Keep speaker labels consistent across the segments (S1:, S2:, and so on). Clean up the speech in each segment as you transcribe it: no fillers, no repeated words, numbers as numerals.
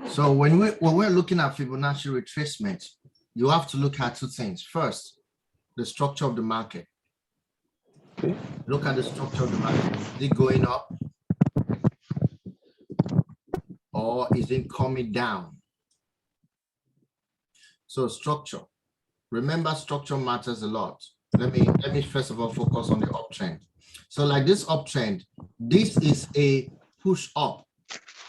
S1: So when we're looking at Fibonacci retracement, you have to look at two things. First, the structure of the market.
S2: Okay.
S1: Look at the structure of the market. Is it going up or is it coming down? So structure. Remember, structure matters a lot. Let me first of all focus on the uptrend. So like this uptrend, this is a push up.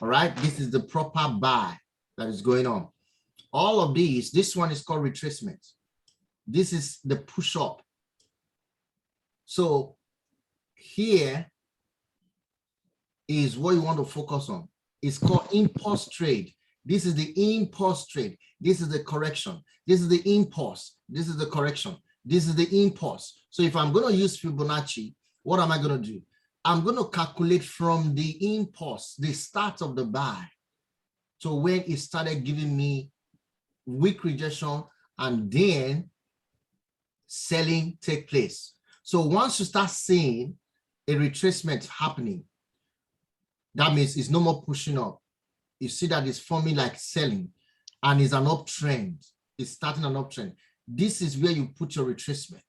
S1: All right, this is the proper buy that is going on. All of these, this one is called retracement. This is the push up. So here is what you want to focus on. It's called impulse trade. This is the impulse trade. This is the correction. This is the impulse. This is the correction. This is the impulse. So if I'm going to use Fibonacci, what am I going to do? I'm going to calculate from the impulse, the start of the buy, to when it started giving me weak rejection and then selling take place. So once you start seeing a retracement happening, that means it's no more pushing up. You see that it's forming like selling and it's an uptrend. It's starting an uptrend. This is where you put your retracement,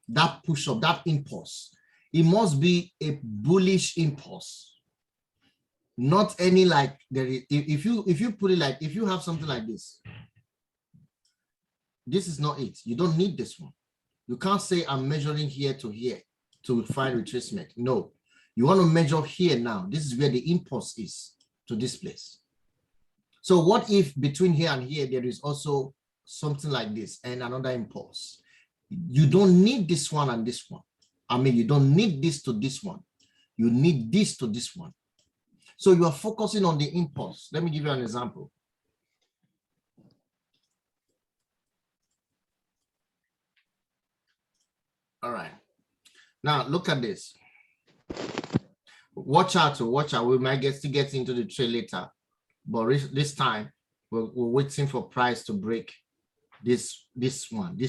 S1: that push up, that impulse. It must be a bullish impulse, not any like there is. If you put it like, if you have something like this is not it. You don't need this one. You can't say I'm measuring here to find retracement. No, you want to measure here now. This is where the impulse is to this place. So what if between here and here, there is also something like this and another impulse? You don't need this one and this one. I mean, you don't need this to this one. You need this to this one. So you are focusing on the impulse. Let me give you an example. All right. Now look at this. Watch out. We might get into the trade later, but this time we're waiting for price to break this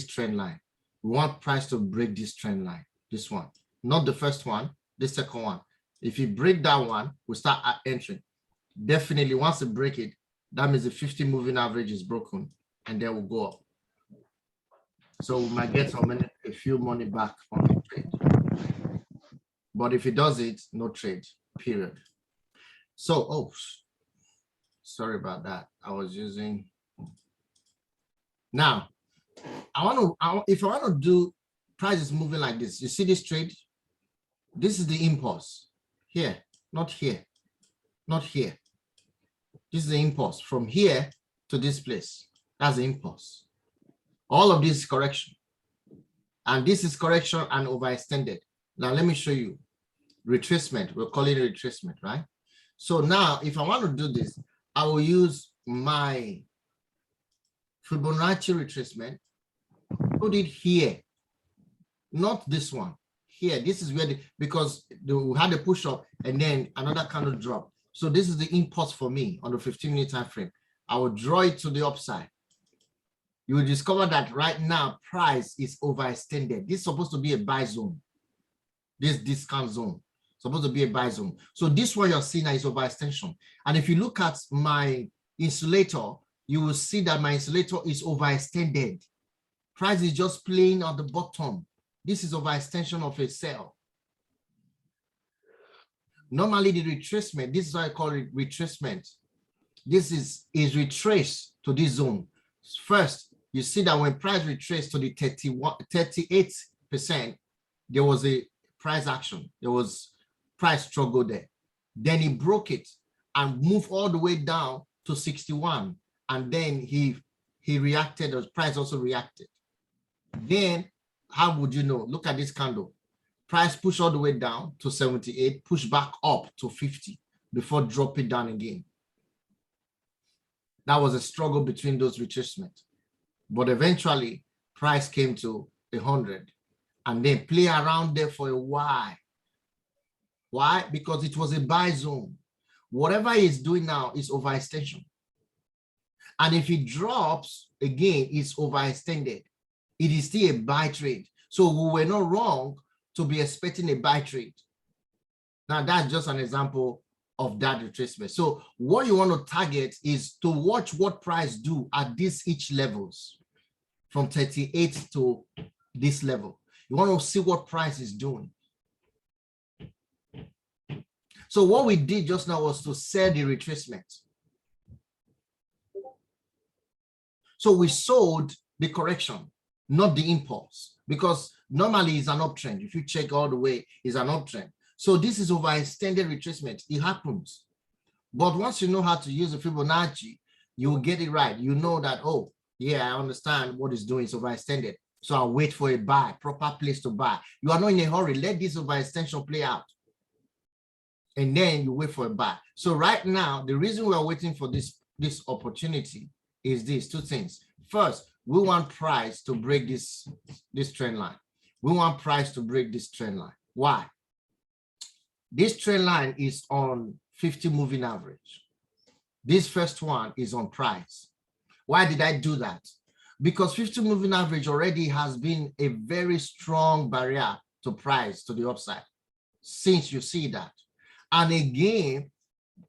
S1: trend line. We want price to break this trend line. This one, not the first one, the second one. If you break that one, we start entering. Definitely, once you break it, that means the 50 moving average is broken, and then we'll go up. So we might get a few money back on the trade. But if it does it, no trade, period. So, oh, sorry about that. I was using. Now, if I want to do price is moving like this. You see this trade? This is the impulse. Here, not here, not here. This is the impulse from here to this place. That's the impulse. All of this is correction. And this is correction and overextended. Now, let me show you. Retracement. We're calling it retracement, right? So now, if I want to do this, I will use my Fibonacci retracement. Put it here. Not this one here. This is where because we had a push up and then another candle drop. So this is the impulse for me on the 15-minute time frame. I will draw it to the upside. You will discover that right now price is overextended. This is supposed to be a buy zone. This discount zone supposed to be a buy zone. So this one you're seeing is overextension. And if you look at my insulator, you will see that my insulator is overextended. Price is just playing at the bottom. This is overextension of a sell. Normally the retracement, this is why I call it retracement. This is retraced to this zone. First, you see that when price retraced to the 38%, there was a price action. There was price struggle there. Then he broke it and moved all the way down to 61. And then he reacted, the price also reacted. Then how would you know? Look at this candle. Price push all the way down to 78, push back up to 50 before drop it down again. That was a struggle between those retracements. But eventually, price came to 100 and then play around there for a while. Why? Because it was a buy zone. Whatever he's doing now is overextension. And if it drops, again, it's overextended. It is still a buy trade. So we were not wrong to be expecting a buy trade. Now, that's just an example of that retracement. So what you want to target is to watch what price do at this each levels from 38 to this level. You want to see what price is doing. So what we did just now was to sell the retracement. So we sold the correction, not the impulse, because normally it's an uptrend. If you check all the way, it's an uptrend. So this is overextended retracement. It happens. But once you know how to use the Fibonacci, you will get it right. You know that, oh, yeah, I understand what it's doing. It's overextended. So I'll wait for a buy, proper place to buy. You are not in a hurry. Let this overextension play out. And then you wait for a buy. So right now, the reason we are waiting for this opportunity is these two things. First, we want price to break this trend line. We want price to break this trend line. Why? This trend line is on 50 moving average. This first one is on price. Why did I do that? Because 50 moving average already has been a very strong barrier to price to the upside since you see that. And again,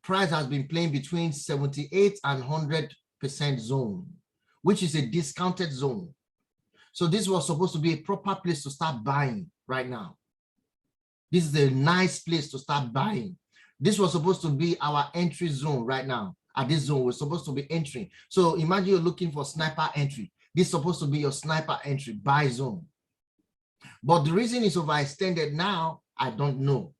S1: price has been playing between 78 and 100% zone, which is a discounted zone. So this was supposed to be a proper place to start buying right now. This is a nice place to start buying. This was supposed to be our entry zone right now. At this zone, we're supposed to be entering. So imagine you're looking for sniper entry. This is supposed to be your sniper entry, buy zone. But the reason it's overextended now, I don't know.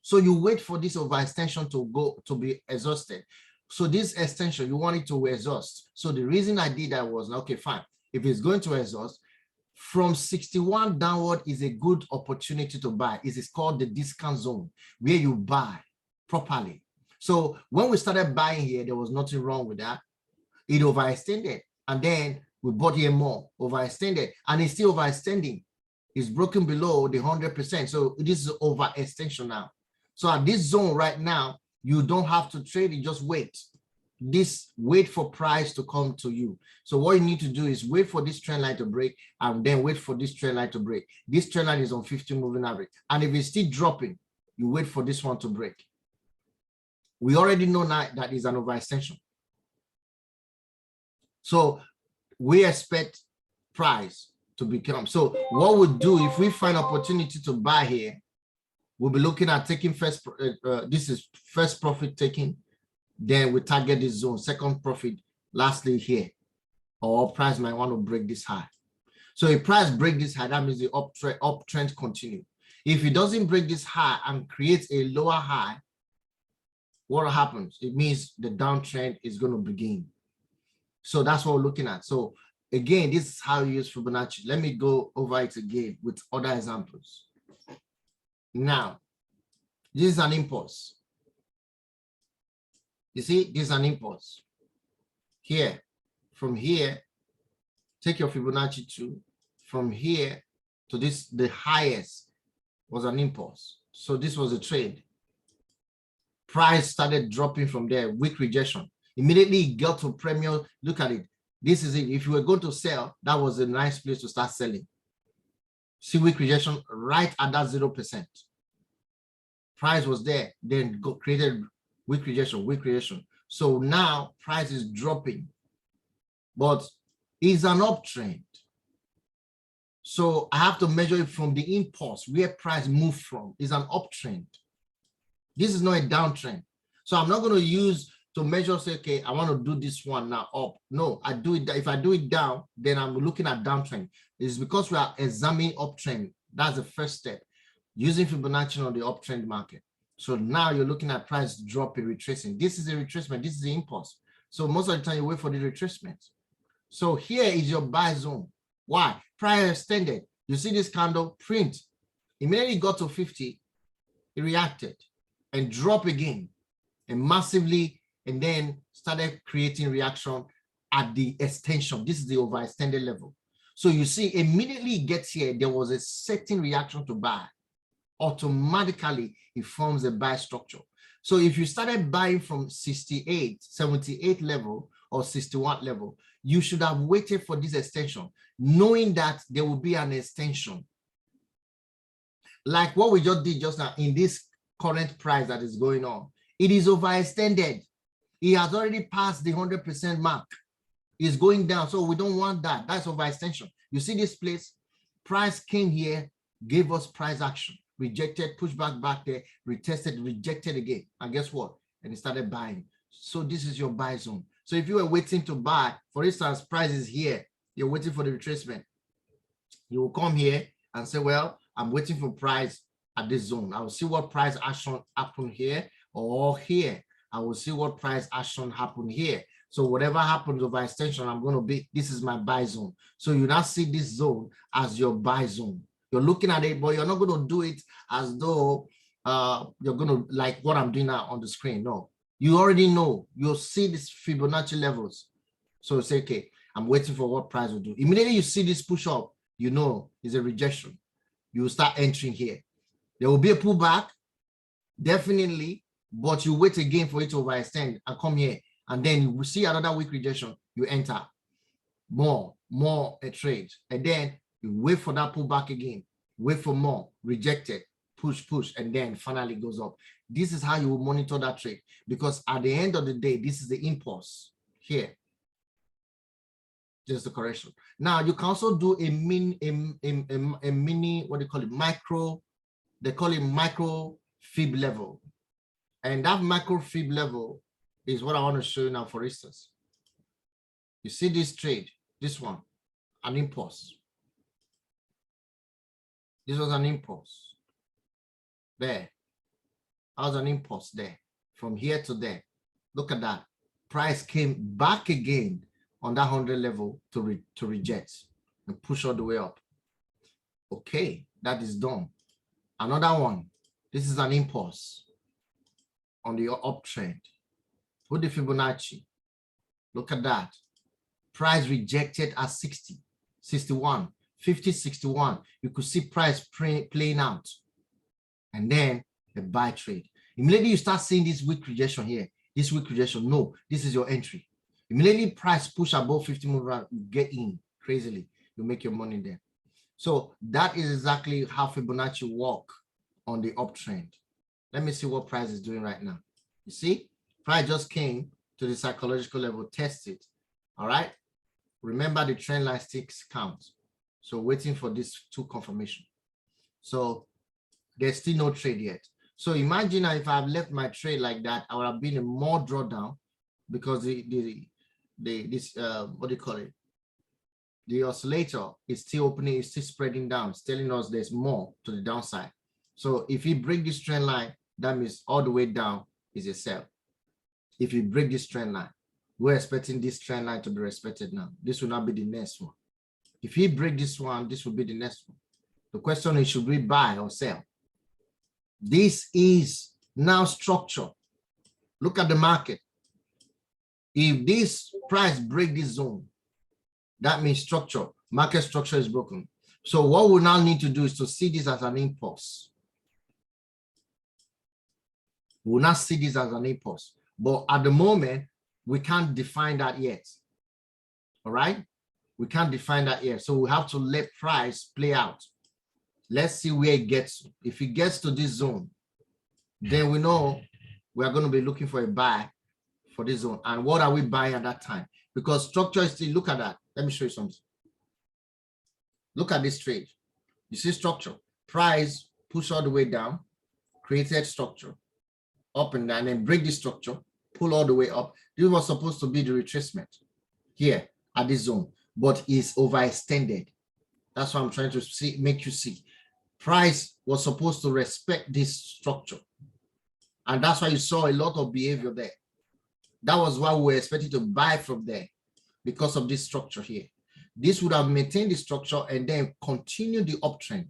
S1: So you wait for this overextension to be exhausted. So this extension, you want it to exhaust. So the reason I did that was, okay, fine. If it's going to exhaust, from 61 downward is a good opportunity to buy. It is called the discount zone, where you buy properly. So when we started buying here, there was nothing wrong with that. It overextended, and then we bought here more, overextended, and it's still overextending. It's broken below the 100%. So this is overextension now. So at this zone right now, you don't have to trade it, just wait. Wait for price to come to you. So what you need to do is wait for this trend line to break and then wait for this trend line to break. This trend line is on 50 moving average. And if it's still dropping, you wait for this one to break. We already know now that is an overextension. So we expect price to become. So what we'll do if we find opportunity to buy here, we'll be looking at taking first, this is first profit taking, then we target this zone, second profit, lastly here, or price might want to break this high. So if price break this high, that means the uptrend continue. If it doesn't break this high and creates a lower high, what happens? It means the downtrend is going to begin. So that's what we're looking at. So again, this is how you use Fibonacci. Let me go over it again with other examples. Now, this is an impulse. You see, this is an impulse. Here, from here, take your Fibonacci 2. From here to this, the highest was an impulse. So this was a trade. Price started dropping from there, weak rejection. Immediately it got to premium. Look at it. This is it. If you were going to sell, that was a nice place to start selling. See weak rejection right at that 0%. Price was there, then created weak rejection. So now price is dropping, but it's an uptrend. So I have to measure it from the impulse where price moved from. It's an uptrend. This is not a downtrend. So I'm not going to use to measure, say, okay, I want to do this one now up. No, I do it. If I do it down, then I'm looking at downtrend. It's because we are examining uptrend. That's the first step, using Fibonacci on the uptrend market. So now you're looking at price dropping, retracing. This is a retracement. This is the impulse. So most of the time you wait for the retracement. So here is your buy zone. Why? Price extended. You see this candle print. Immediately got to 50, it reacted and dropped again and massively, and then started creating reaction at the extension. This is the overextended level. So you see, immediately it gets here, there was a certain reaction to buy. Automatically, it forms a buy structure. So if you started buying from 68, 78 level or 61 level, you should have waited for this extension, knowing that there will be an extension. Like what we just did just now in this current price that is going on. It is overextended. It has already passed the 100% mark. It's going down. So we don't want that. That's overextension. You see this place? Price came here, gave us price action, rejected, pushed back there, retested, rejected again. And guess what? And it started buying. So this is your buy zone. So if you were waiting to buy, for instance, price is here, you're waiting for the retracement. You will come here and say, well, I'm waiting for price at this zone. I will see what price action happen here or here. I will see what price action happen here. So whatever happens over extension, I'm going to be, this is my buy zone. So you now see this zone as your buy zone. You're looking at it, but you're not going to do it as though you're going to like what I'm doing now on the screen. No, you already know. You'll see these Fibonacci levels. So say, okay, I'm waiting for what price will do. Immediately you see this push up, you know it's a rejection. You will start entering here. There will be a pullback, definitely, but you wait again for it to overextend and come here. And then you will see another weak rejection, you enter more a trade. And then you wait for that pullback again, wait for more, rejected, push, and then finally goes up. This is how you will monitor that trade, because at the end of the day, this is the impulse here. Just the correction. Now you can also do a mini, what do you call it? Micro, they call it micro fib level. And that micro fib level is what I want to show you now. For instance, you see this trade, this one, an impulse. This was an impulse. There. That was an impulse there. From here to there. Look at that. Price came back again on that 100 level to reject and push all the way up. Okay, that is done. Another one. This is an impulse on the uptrend. Put the Fibonacci. Look at that. Price rejected at 60, 61, 50, 61. You could see price playing out. And then a buy trade. Immediately you start seeing this weak rejection here. This weak rejection. No, this is your entry. Immediately price push above 50 move around, you get in crazily. You make your money there. So that is exactly how Fibonacci work on the uptrend. Let me see what price is doing right now. You see? Price just came to the psychological level, test it. All right. Remember the trend line sticks count. So waiting for this two confirmation. So there's still no trade yet. So imagine if I've left my trade like that, I would have been a more drawdown because what do you call it? The oscillator is still opening, it's still spreading down. It's telling us there's more to the downside. So if you break this trend line, that means all the way down is a sell. If you break this trend line, we're expecting this trend line to be respected now. This will not be the next one. If he break this one, this will be the next one. The question is, should we buy or sell? This is now structure. Look at the market. If this price break this zone, that means structure, market structure is broken. So what we now need to do is to see this as an impulse. We will not see this as an impulse. But at the moment, we can't define that yet. All right? We can't define that yet. So we have to let price play out. Let's see where it gets. If it gets to this zone, then we know we are going to be looking for a buy for this zone. And what are we buying at that time? Because structure is still, look at that. Let me show you something. Look at this trade. You see structure. Price push all the way down, created structure, up and down, and break this structure, pull all the way up. This was supposed to be the retracement here at this zone, but it's overextended. That's what I'm trying to see, make you see. Price was supposed to respect this structure. And that's why you saw a lot of behavior there. That was why we were expecting to buy from there because of this structure here. This would have maintained the structure and then continue the uptrend.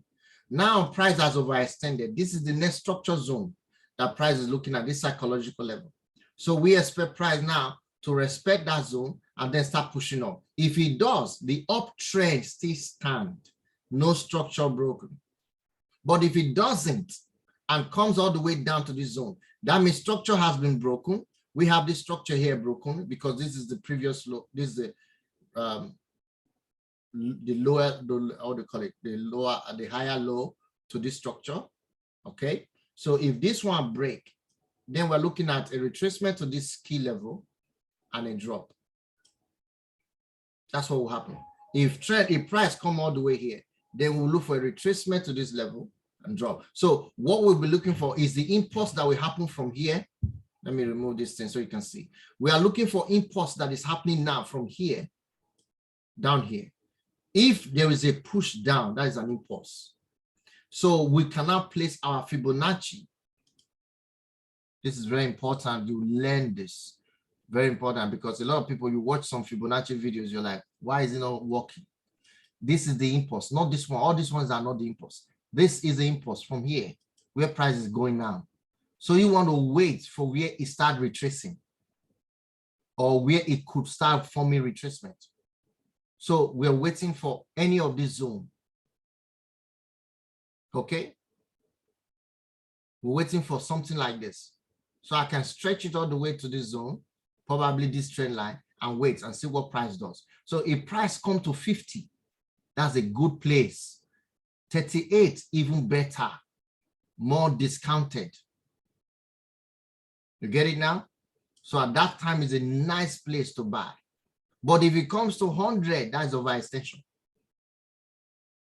S1: Now price has overextended. This is the next structure zone that price is looking at, this psychological level. So we expect price now to respect that zone and then start pushing up. If it does, the uptrend still stands, no structure broken. But if it doesn't and comes all the way down to this zone, that means structure has been broken. We have this structure here broken because this is the previous low. This is the lower, how do you call it? The higher low to this structure. Okay. So if this one break, then we're looking at a retracement to this key level and a drop. That's what will happen. If price come all the way here, then we'll look for a retracement to this level and drop. So what we'll be looking for is the impulse that will happen from here. Let me remove this thing so you can see. We are looking for impulse that is happening now from here down here. If there is a push down, that is an impulse. So we cannot place our Fibonacci. This is very important. You learn this. Very important, because a lot of people, you watch some Fibonacci videos, you're like, why is it not working? This is the impulse, not this one. All these ones are not the impulse. This is the impulse from here, where price is going now. So you want to wait for where it start retracing, or where it could start forming retracement. So we're waiting for any of this zone. Okay? We're waiting for something like this. So I can stretch it all the way to this zone, probably this trend line, and wait and see what price does. So if price come to 50, that's a good place. 38, even better, more discounted. You get it now? So at that time is a nice place to buy. But if it comes to 100, that's overextension.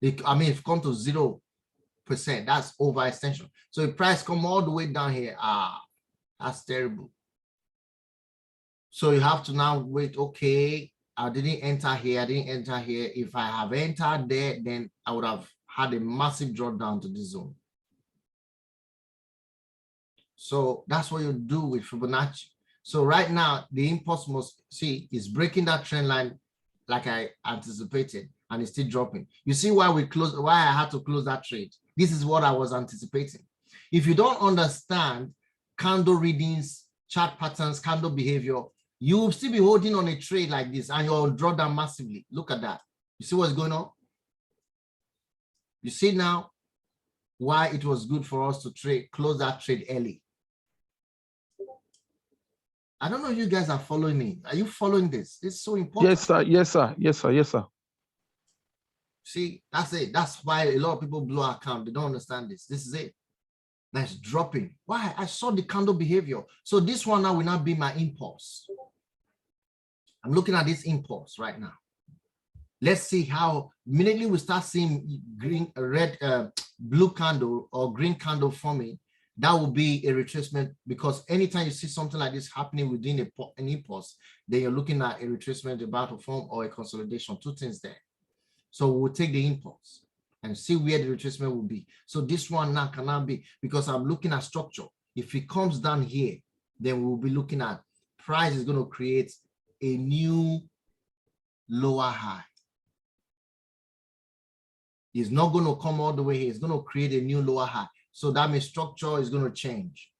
S1: If it comes to 0%, that's overextension. So if price come all the way down here, that's terrible. So you have to now wait, okay, I didn't enter here, I didn't enter here. If I have entered there, then I would have had a massive drawdown to this zone. So that's what you do with Fibonacci. So right now, the impulse must see is breaking that trend line like I anticipated, and it's still dropping. You see why I had to close that trade. This is what I was anticipating. If you don't understand candle readings, chart patterns, candle behavior, you will still be holding on a trade like this and you'll draw down massively. Look at that. You see what's going on? You see now why it was good for us to close that trade early. I don't know if you guys are following me. Are you following this? It's so important.
S2: Yes, sir. Yes, sir. Yes, sir. Yes, sir.
S1: See, that's it. That's why a lot of people blow account. They don't understand this. This is it. That's dropping. Why? I saw the candle behavior. So this one now will not be my impulse. I'm looking at this impulse right now. Let's see how immediately we start seeing blue candle or green candle forming. That will be a retracement, because anytime you see something like this happening within an impulse, then you're looking at a retracement about to form or a consolidation. Two things there. So we'll take the impulse and see where the retracement will be. So this one now cannot be, because I'm looking at structure. If it comes down here, then we'll be looking at price is going to create a new lower high. It's not going to come all the way here. It's going to create a new lower high. So that means structure is going to change.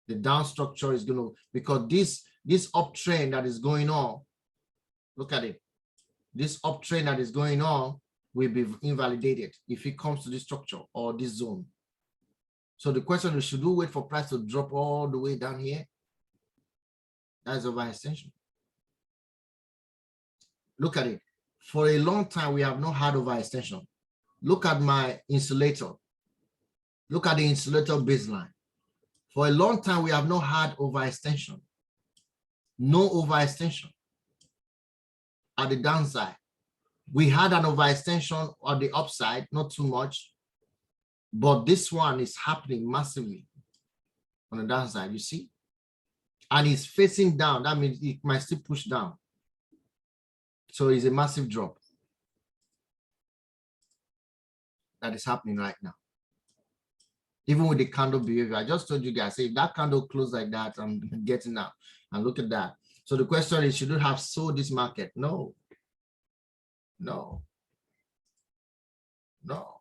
S1: The down structure is going to, because this uptrend that is going on, look at it. This uptrend that is going on will be invalidated if it comes to this structure or this zone. So the question is, should we wait for price to drop all the way down here? That's overextension. Look at it. For a long time, we have not had overextension. Look at my insulator. Look at the insulator baseline. For a long time, we have not had overextension. No overextension at the downside. We had an overextension on the upside, not too much, but this one is happening massively on the downside, you see? And it's facing down. That means it might still push down. So it's a massive drop that is happening right now. Even with the candle behavior, I just told you guys, if that candle closed like that, I'm getting out. And look at that. So the question is, should you have sold this market? No. No. No.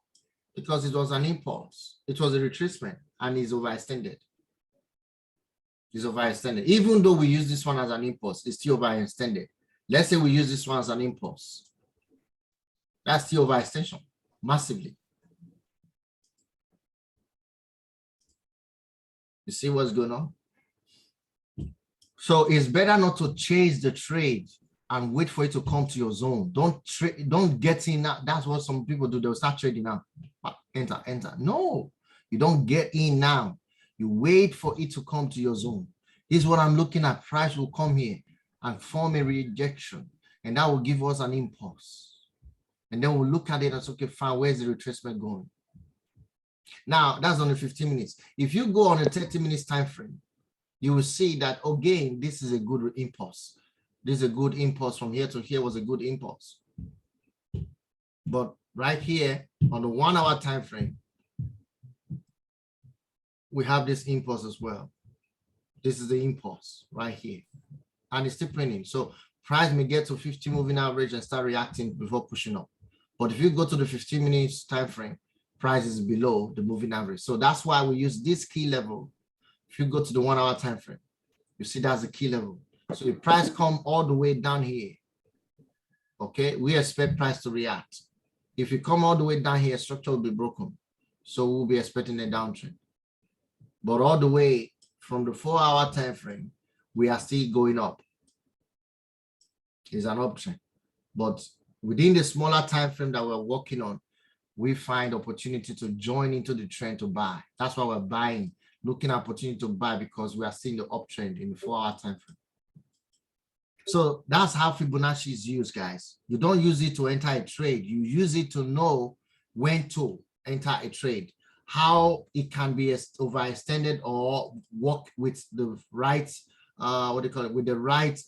S1: Because it was an impulse. It was a retracement and it's overextended. It's overextended. Even though we use this one as an impulse, it's still overextended. Let's say we use this one as an impulse. That's still overextension, massively. You see what's going on? So it's better not to chase the trade and wait for it to come to your zone. Don't get in. That's what some people do. They'll start trading now. Enter. No, you don't get in now. You wait for it to come to your zone. This is what I'm looking at. Price will come here and form a rejection, and that will give us an impulse. And then we'll look at it and say, okay, fine, where's the retracement going? Now, that's only 15 minutes. If you go on a 30 minutes time frame, you will see that, again, this is a good impulse. This is a good impulse. From here to here was a good impulse. But right here on the 1 hour time frame, we have this impulse as well. This is the impulse right here. And it's still printing. So price may get to 50 moving average and start reacting before pushing up. But if you go to the 15 minutes time frame, price is below the moving average. So that's why we use this key level. If you go to the 1 hour time frame, you see that's the key level. So if price come all the way down here, okay, we expect price to react. If you come all the way down here, structure will be broken. So we'll be expecting a downtrend. But all the way from the 4 hour time frame, we are still going up. It's an uptrend. But within the smaller time frame that we're working on, we find opportunity to join into the trend to buy. That's why we're buying, looking at opportunity to buy, because we are seeing the uptrend in the 4 hour time frame. So that's how Fibonacci is used, guys. You don't use it to enter a trade. You use it to know when to enter a trade, how it can be overextended or work with the right, what do you call it, with the right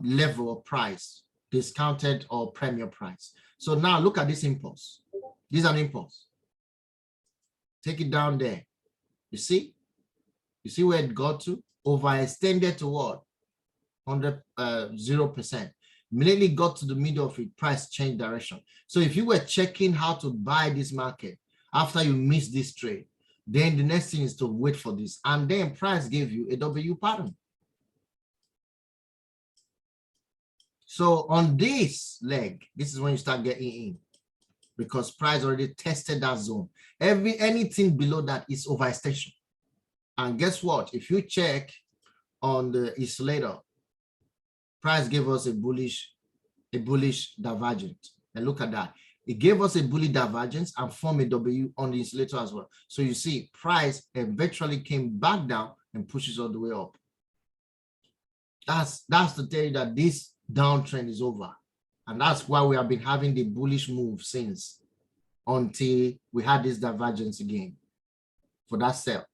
S1: level of price, discounted or premier price. So now look at this impulse. This is an impulse. Take it down there. You see? You see where it got to? Overextended to what? 0%. Immediately got to the middle of it, price change direction. So if you were checking how to buy this market after you miss this trade, then the next thing is to wait for this. And then price gave you a W pattern. So on this leg, this is when you start getting in, because price already tested that zone. Anything below that is overextension. And guess what? If you check on the isolator, price gave us a bullish divergence. And look at that. It gave us a bullish divergence and formed a W on the insulator as well. So you see, price eventually came back down and pushes all the way up. That's to tell you that this downtrend is over. And that's why we have been having the bullish move since, until we had this divergence again for that sell.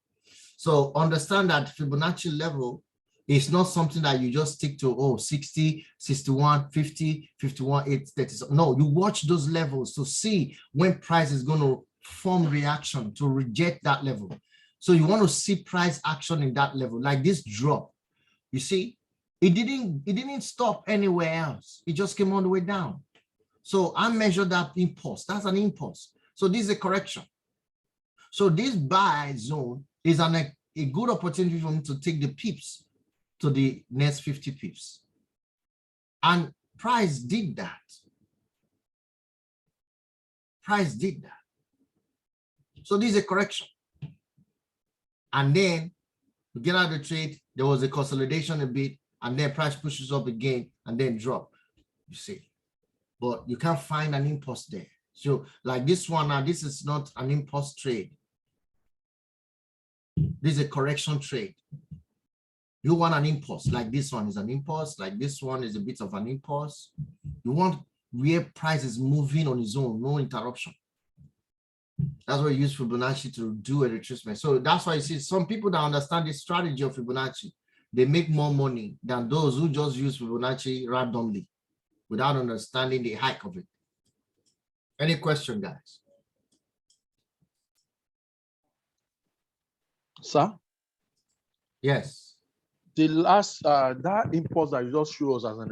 S1: So understand that Fibonacci level is not something that you just stick to, oh, 60, 61, 50, 51, 8, 30. No, you watch those levels to see when price is going to form reaction to reject that level. So you want to see price action in that level, like this drop. You see, it didn't stop anywhere else. It just came all the way down. So I measured that impulse. That's an impulse. So this is a correction. So this buy zone is a good opportunity for me to take the pips to the next 50 pips. And price did that. Price did that. So this is a correction. And then we get out of the trade, there was a consolidation a bit, and then price pushes up again and then drop, you see. But you can't find an impulse there. So like this one now, this is not an impulse trade. This is a correction trade. You want an impulse, like this one is an impulse, like this one is a bit of an impulse. You want where price is moving on its own, no interruption. That's why you use Fibonacci to do a retracement. So that's why you see some people that understand the strategy of Fibonacci, they make more money than those who just use Fibonacci randomly without understanding the hack of it. Any question, guys?
S2: Sir?
S1: Yes.
S2: The last, that impulse that you just showed us as an